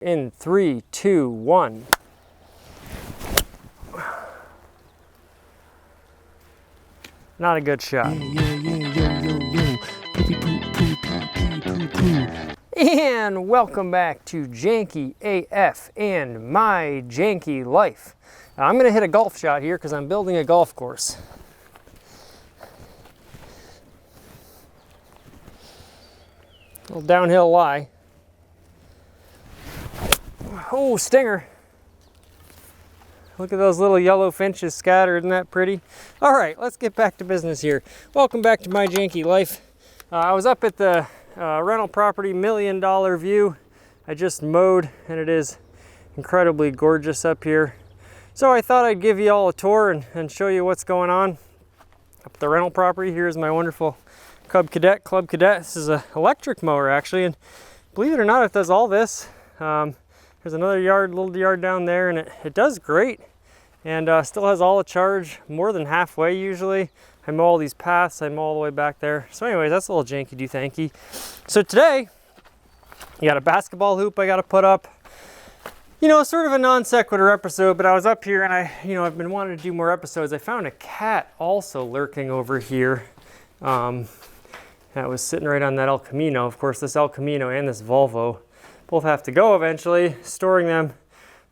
In 3, 2, 1. Not a good shot. And welcome back to Janky AF and my Janky life. I'm gonna hit a golf shot here because I'm building a golf course. A little downhill lie. Oh, stinger. Look at those little yellow finches scattered, isn't that pretty? All right, let's get back to business here. Welcome back to my Janky life. I was up at the rental property, $1 million view. I just mowed and it is incredibly gorgeous up here. So I thought I'd give you all a tour and show you what's going on up at the rental property. Here's my wonderful Club Cadet. This is an electric mower actually, and believe it or not, it does all this. There's another little yard down there, and it does great, and still has all the charge, more than halfway usually. I mow all these paths, I mow all the way back there. So anyways, that's a little janky-do-thanky. So today, you got a basketball hoop I gotta put up. You know, sort of a non sequitur episode, but I was up here and I've been wanting to do more episodes. I found a cat also lurking over here. That was sitting right on that El Camino. Of course, this El Camino and this Volvo both have to go eventually, storing them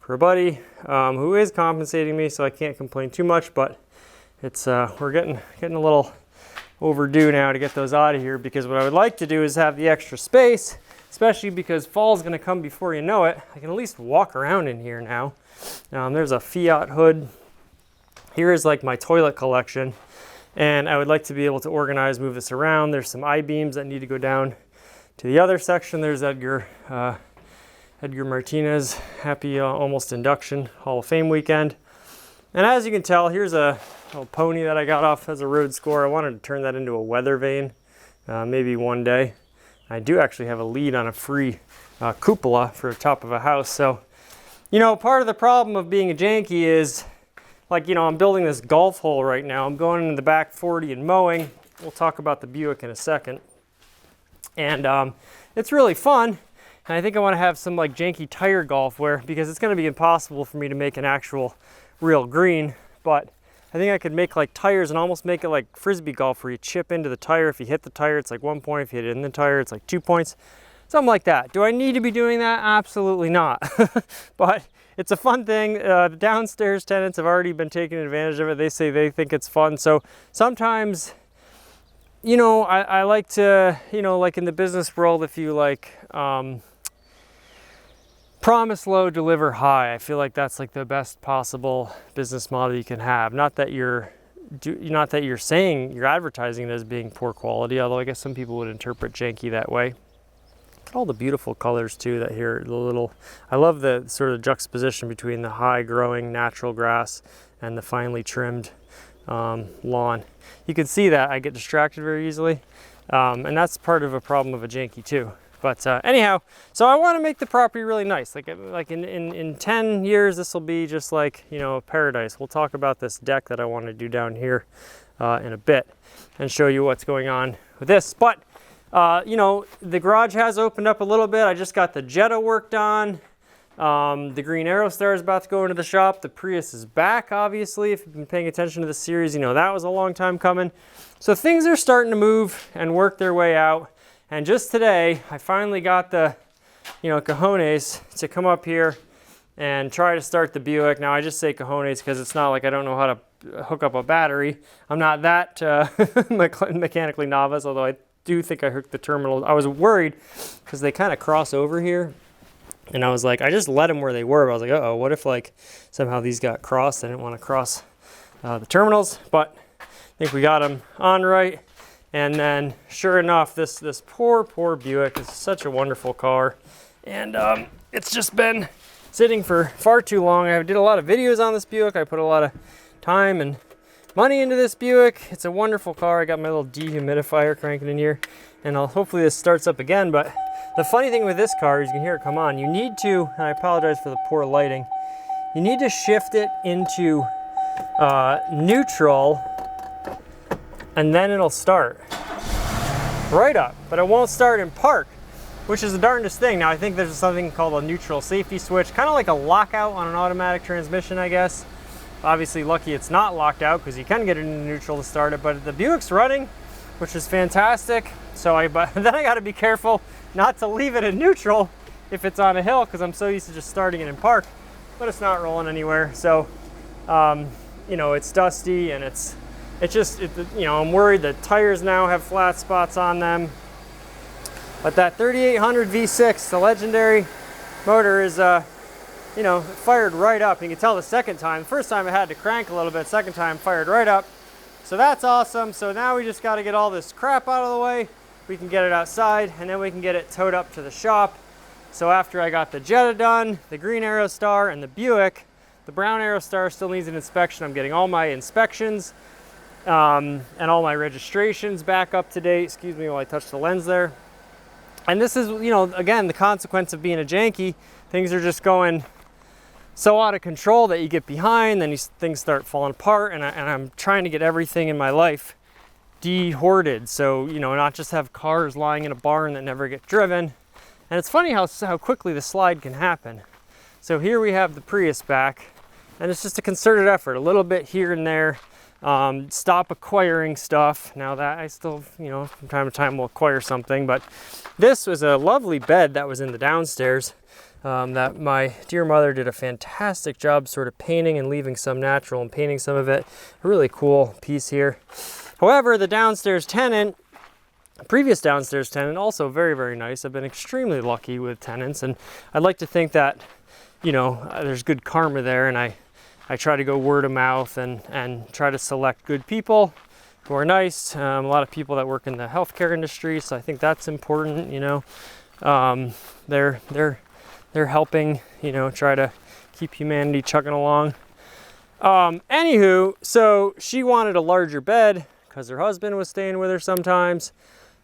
for a buddy who is compensating me, so I can't complain too much, but it's we're getting a little overdue now to get those out of here, because what I would like to do is have the extra space, especially because fall's gonna come before you know it. I can at least walk around in here now. There's a Fiat hood. Here is like my toilet collection, and I would like to be able to organize, move this around. There's some I-beams that need to go down to the other section. There's Edgar Martinez, happy almost induction Hall of Fame weekend. And as you can tell, here's a little pony that I got off as a road score. I wanted to turn that into a weather vane, maybe one day. I do actually have a lead on a free cupola for the top of a house. So, you know, part of the problem of being a janky is, like, you know, I'm building this golf hole right now. I'm going into the back 40 and mowing. We'll talk about the Buick in a second. And it's really fun. And I think I want to have some like janky tire golf where, because it's going to be impossible for me to make an actual real green, but I think I could make like tires and almost make it like frisbee golf where you chip into the tire. If you hit the tire, it's like 1 point. If you hit it in the tire, it's like 2 points. Something like that. Do I need to be doing that? Absolutely not. But it's a fun thing. The downstairs tenants have already been taking advantage of it. They say they think it's fun. So sometimes, you know, I like to, you know, like in the business world, if you like, promise low, deliver high. I feel like that's like the best possible business model you can have. Not that you're saying you're advertising it as being poor quality, although I guess some people would interpret janky that way. Look at all the beautiful colors too that here, I love the sort of juxtaposition between the high growing natural grass and the finely trimmed lawn. You can see that I get distracted very easily, and that's part of a problem of a janky too. But anyhow, so I want to make the property really nice. Like in 10 years, this will be just like, you know, paradise. We'll talk about this deck that I want to do down here in a bit and show you what's going on with this. But, you know, the garage has opened up a little bit. I just got the Jetta worked on. The green Aerostar is about to go into the shop. The Prius is back, obviously. If you've been paying attention to the series, you know that was a long time coming. So things are starting to move and work their way out. And just today, I finally got the, you know, cojones to come up here and try to start the Buick. Now, I just say cojones because it's not like I don't know how to hook up a battery. I'm not that mechanically novice, although I do think I hooked the terminal. I was worried because they kind of cross over here. And I was like, I just let them where they were. But I was like, uh-oh, what if like somehow these got crossed? I didn't want to cross the terminals, but I think we got them on right. And then, sure enough, this poor Buick is such a wonderful car. And it's just been sitting for far too long. I did a lot of videos on this Buick. I put a lot of time and money into this Buick. It's a wonderful car. I got my little dehumidifier cranking in here. And hopefully this starts up again. But the funny thing with this car is you can hear it come on. You need to, and I apologize for the poor lighting, you need to shift it into neutral, and then it'll start right up, but it won't start in park. which is the darndest thing. Now I think there's something called a neutral safety switch, kind of like a lockout on an automatic transmission, I guess. Obviously lucky it's not locked out because you can get it into neutral to start it, but the Buick's running, which is fantastic. So then I got to be careful not to leave it in neutral if it's on a hill, because I'm so used to just starting it in park, but it's not rolling anywhere. So, you know, it's dusty and it's just, you know, I'm worried that tires now have flat spots on them. But that 3800 V6, the legendary motor, is, you know, fired right up. You can tell the second time. The first time I had to crank a little bit, second time fired right up. So that's awesome. So now we just got to get all this crap out of the way. We can get it outside and then we can get it towed up to the shop. So after I got the Jetta done, the green Aerostar and the Buick, the brown Aerostar still needs an inspection. I'm getting all my inspections and all my registrations back up to date. Excuse me while I touch the lens there. And this is, you know, again, the consequence of being a janky. Things are just going so out of control that you get behind, then things start falling apart, and I'm trying to get everything in my life de-hoarded. So, you know, not just have cars lying in a barn that never get driven. And it's funny how quickly the slide can happen. So here we have the Prius back, and it's just a concerted effort, a little bit here and there. Stop acquiring stuff. Now that I still, you know, from time to time will acquire something, but this was a lovely bed that was in the downstairs. That my dear mother did a fantastic job sort of painting and leaving some natural and painting some of it. A really cool piece here. However, the downstairs tenant, previous downstairs tenant, also very, very nice. I've been extremely lucky with tenants, and I'd like to think that, you know, there's good karma there, and I try to go word of mouth and try to select good people who are nice. A lot of people that work in the healthcare industry, so I think that's important, you know. They're helping, you know, try to keep humanity chugging along. Anywho, so she wanted a larger bed because her husband was staying with her sometimes.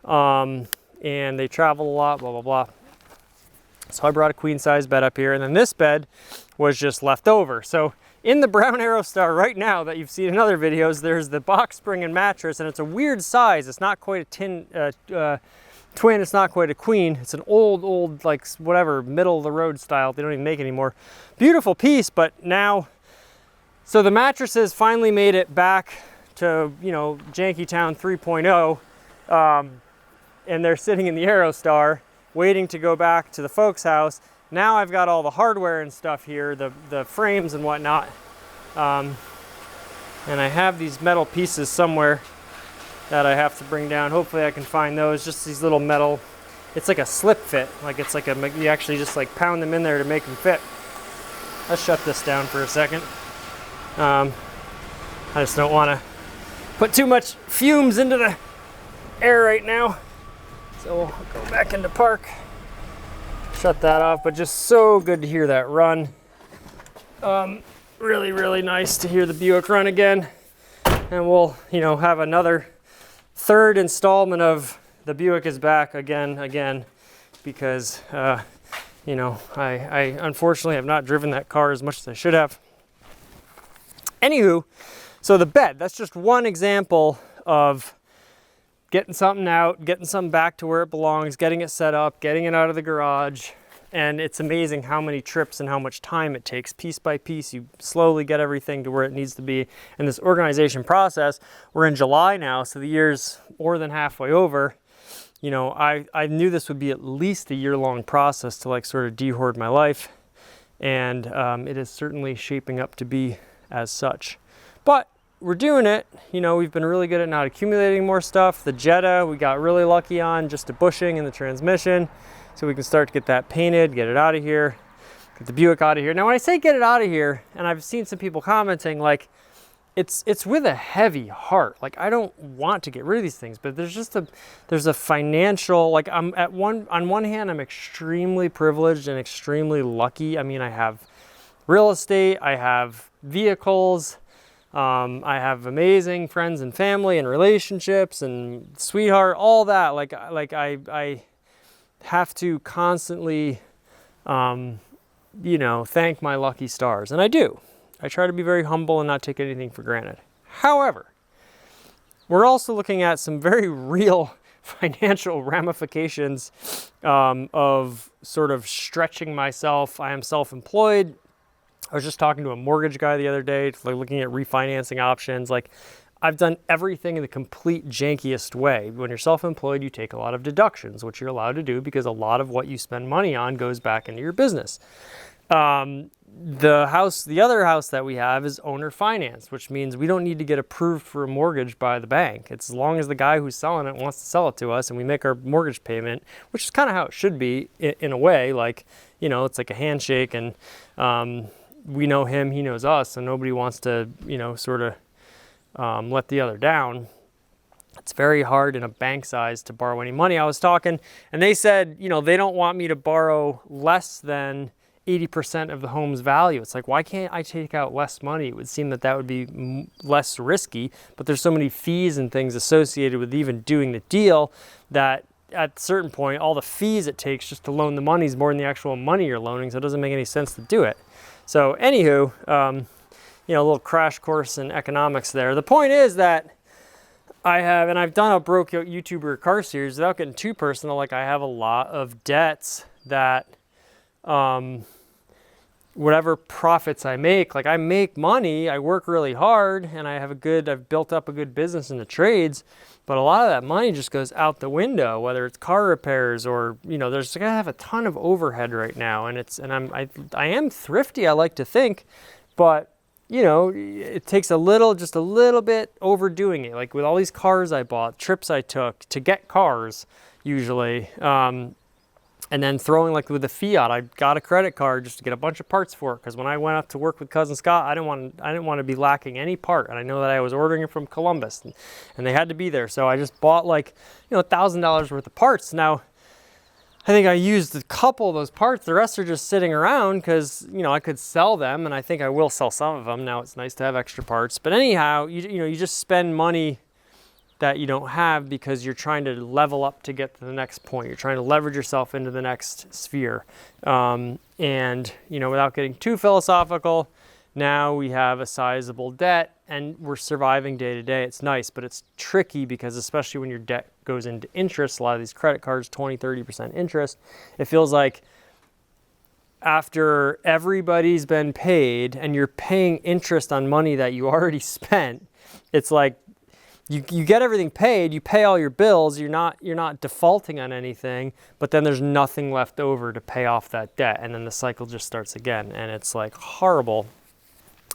And they travel a lot, blah, blah, blah. So I brought a queen size bed up here, and then this bed was just left over. So in the brown Aerostar right now that you've seen in other videos, there's the box spring and mattress, and it's a weird size. It's not quite a twin, it's not quite a queen. It's an old, like, whatever, middle of the road style. They don't even make it anymore. Beautiful piece, but now, so the mattresses finally made it back to, you know, Janky Town 3.0, and they're sitting in the Aerostar waiting to go back to the folks' house. Now I've got all the hardware and stuff here, the frames and whatnot, and I have these metal pieces somewhere that I have to bring down. Hopefully I can find those. Just these little metal, it's like a slip fit. Like it's like you actually just like pound them in there to make them fit. Let's shut this down for a second. I just don't want to put too much fumes into the air right now. So we'll go back into park, shut that off, but just so good to hear that run. Really, really nice to hear the Buick run again. And we'll, you know, have another third installment of the Buick is back again, because, you know, I unfortunately have not driven that car as much as I should have. Anywho, so the bed, that's just one example of getting something out, getting something back to where it belongs, getting it set up, getting it out of the garage. And it's amazing how many trips and how much time it takes. Piece by piece, you slowly get everything to where it needs to be. And this organization process, we're in July now, so the year's more than halfway over. You know, I knew this would be at least a year-long process to like sort of de-hoard my life. And it is certainly shaping up to be as such. But we're doing it. You know, we've been really good at not accumulating more stuff. The Jetta, we got really lucky on, just a bushing in the transmission. So we can start to get that painted, get it out of here, get the Buick out of here. Now when I say get it out of here, and I've seen some people commenting, like, it's with a heavy heart. Like, I don't want to get rid of these things, but there's a financial, like, on one hand, I'm extremely privileged and extremely lucky. I mean, I have real estate, I have vehicles, I have amazing friends and family and relationships and sweetheart, all that. Like I have to constantly, you know, thank my lucky stars. And I do. I try to be very humble and not take anything for granted. However, we're also looking at some very real financial ramifications of sort of stretching myself. I am self-employed. I was just talking to a mortgage guy the other day, like looking at refinancing options. Like, I've done everything in the complete jankiest way. When you're self-employed, you take a lot of deductions, which you're allowed to do because a lot of what you spend money on goes back into your business. The other house that we have is owner finance, which means we don't need to get approved for a mortgage by the bank. It's as long as the guy who's selling it wants to sell it to us and we make our mortgage payment, which is kind of how it should be in a way. Like, you know, it's like a handshake, and we know him, he knows us, so nobody wants to, you know, sort of let the other down. It's very hard in a bank size to borrow any money. I was talking, and they said, you know, they don't want me to borrow less than 80% of the home's value. It's like, why can't I take out less money? It would seem that that would be less risky, but there's so many fees and things associated with even doing the deal that at a certain point, all the fees it takes just to loan the money is more than the actual money you're loaning, so it doesn't make any sense to do it. So anywho, you know, a little crash course in economics there. The point is that I've done a broke YouTuber car series without getting too personal. Like, I have a lot of debts that, whatever profits I make, like I make money, I work really hard, and I've built up a good business in the trades, but a lot of that money just goes out the window, whether it's car repairs or, you know, I have a ton of overhead right now, and I am thrifty, I like to think, but you know, it takes just a little bit overdoing it. Like with all these cars I bought, trips I took to get cars usually, and then throwing, like with the Fiat, I got a credit card just to get a bunch of parts for it, because when I went up to work with Cousin Scott, I didn't want to be lacking any part, and I know that I was ordering it from Columbus, and they had to be there, so I just bought, like, you know, $1,000 worth of parts. Now, I think I used a couple of those parts. The rest are just sitting around because, you know, I could sell them, and I think I will sell some of them. Now it's nice to have extra parts. But anyhow, you know, you just spend money that you don't have because you're trying to level up to get to the next point. You're trying to leverage yourself into the next sphere. And, you know, without getting too philosophical, now we have a sizable debt and we're surviving day to day. It's nice, but it's tricky because especially when your debt goes into interest, a lot of these credit cards, 20, 30% interest, it feels like after everybody's been paid and you're paying interest on money that you already spent, it's like you get everything paid, you pay all your bills, you're not defaulting on anything, but then there's nothing left over to pay off that debt, and then the cycle just starts again, and it's like horrible.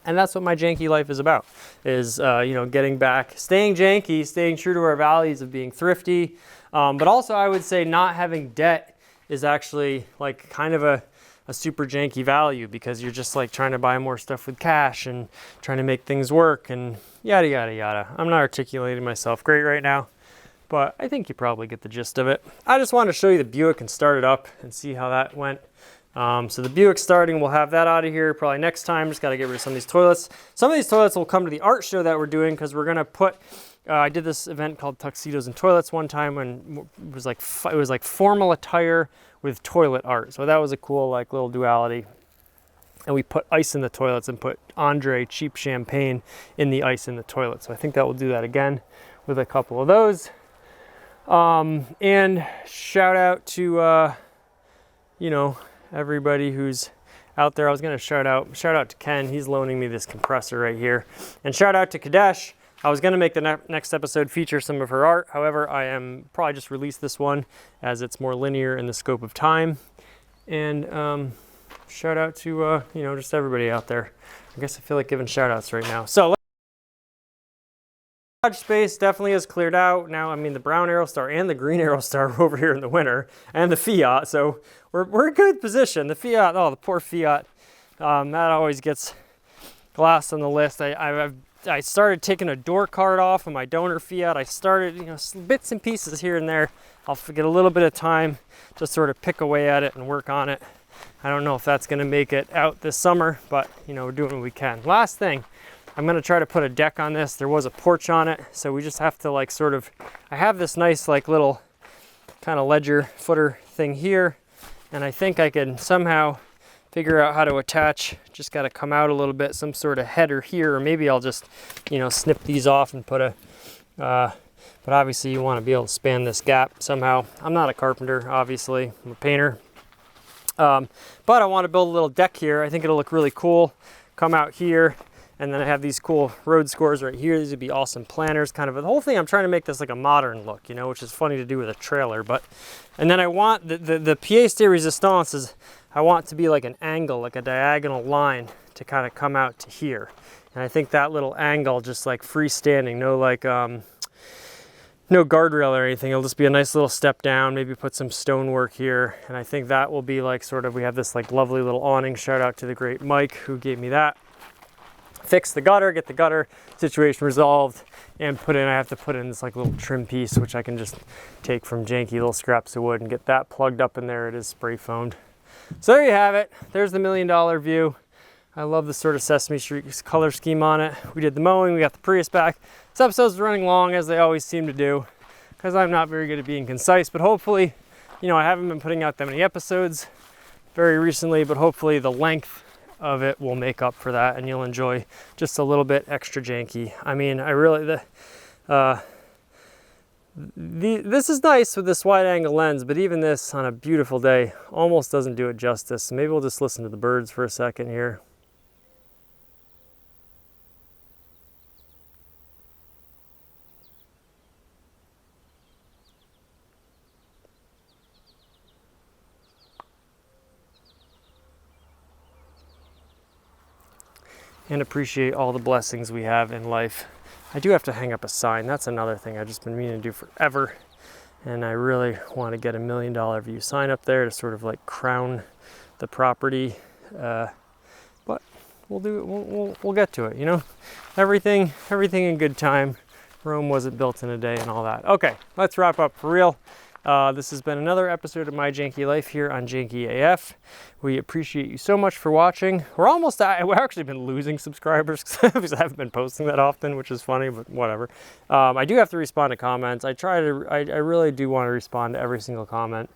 And that's what my janky life is about, is you know, getting back, staying janky, staying true to our values of being thrifty, but also I would say not having debt is actually like kind of a super janky value, because you're just like trying to buy more stuff with cash and trying to make things work and yada yada yada. I'm not articulating myself great right now, but I think you probably get the gist of it. I just wanted to show you the Buick and start it up and see how that went. So the Buick starting, we'll have that out of here probably next time. Just got to get rid of some of these toilets. Some of these toilets will come to the art show that we're doing, because we're going to put, I did this event called Tuxedos and Toilets one time, when it was like formal attire with toilet art. So that was a cool like little duality. And we put ice in the toilets and put Andre cheap champagne in the ice in the toilet. So I think that we'll do that again with a couple of those. And shout out to, you know, everybody who's out there. I was going to shout out to Ken. He's loaning me this compressor right here. And shout out to Kadesh. I was going to make the next episode feature some of her art. However, I am probably just release this one as it's more linear in the scope of time. And shout out to, you know, just everybody out there. I guess I feel like giving shout outs right now. So garage space definitely has cleared out. Now, I mean, the brown Aerostar and the green Aerostar are over here in the winter, and the Fiat. So we're in good position. The Fiat, oh, the poor Fiat, that always gets last on the list. I started taking a door card off of my donor Fiat. I started, you know, bits and pieces here and there. I'll get a little bit of time to sort of pick away at it and work on it. I don't know if that's going to make it out this summer, but, you know, we're doing what we can. Last thing, I'm going to try to put a deck on this. There was a porch on it, so we just have to like sort of, I have this nice like little kind of ledger footer thing here, and I think I can somehow figure out how to attach, just got to come out a little bit, some sort of header here, or maybe I'll just, you know, snip these off and put a but obviously you want to be able to span this gap somehow. I'm not a carpenter, obviously, I'm a painter. But I want to build a little deck here. I think it'll look really cool. Come out here, and then I have these cool road scores right here. These would be awesome planters, kind of the whole thing. I'm trying to make this like a modern look, you know, which is funny to do with a trailer. But, and then I want the pièce de résistance is, I want to be like an angle, like a diagonal line to kind of come out to here. And I think that little angle, just like freestanding, no like, no guardrail or anything. It'll just be a nice little step down, maybe put some stonework here. And I think that will be like sort of, we have this like lovely little awning. Shout out to the great Mike who gave me that. Fix the gutter, get the gutter situation resolved, and I have to put in this like little trim piece, which I can just take from Janky, little scraps of wood, and get that plugged up in there. It is spray foamed. So there you have it. There's the $1 million view. I love the sort of Sesame Street color scheme on it. We did the mowing, we got the Prius back. This episode's running long, as they always seem to do, because I'm not very good at being concise, but hopefully, you know, I haven't been putting out that many episodes very recently, but hopefully the length of it will make up for that, and you'll enjoy just a little bit extra janky. I mean, I really, this is nice with this wide angle lens, but even this on a beautiful day almost doesn't do it justice. So maybe we'll just listen to the birds for a second here. And appreciate all the blessings we have in life. I do have to hang up a sign. That's another thing I've just been meaning to do forever. And I really want to get a $1 million view sign up there to sort of like crown the property. But we'll do it. We'll get to it, you know? Everything in good time. Rome wasn't built in a day and all that. Okay, let's wrap up for real. This has been another episode of My Janky Life here on Janky AF. We appreciate you so much for watching. We've actually been losing subscribers because I haven't been posting that often, which is funny, but whatever. I do have to respond to comments. I really do want to respond to every single comment,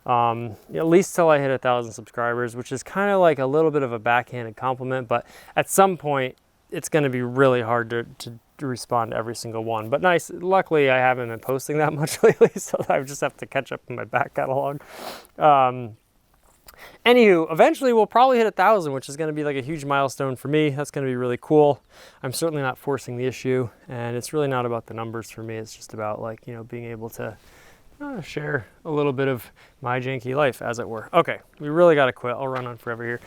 at least till I hit 1,000 subscribers, which is kind of like a little bit of a backhanded compliment, but at some point it's going to be really hard to respond to every single one. But nice, luckily I haven't been posting that much lately, so I just have to catch up in my back catalog. Anywho, eventually we'll probably hit 1,000, which is going to be like a huge milestone for me. That's going to be really cool. I'm certainly not forcing the issue, and it's really not about the numbers for me. It's just about, like, you know, being able to share a little bit of my janky life, as it were. Okay, we really got to quit. I'll run on forever here.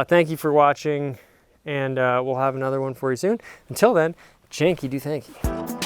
Thank you for watching, and we'll have another one for you soon. Until then, janky do thank you.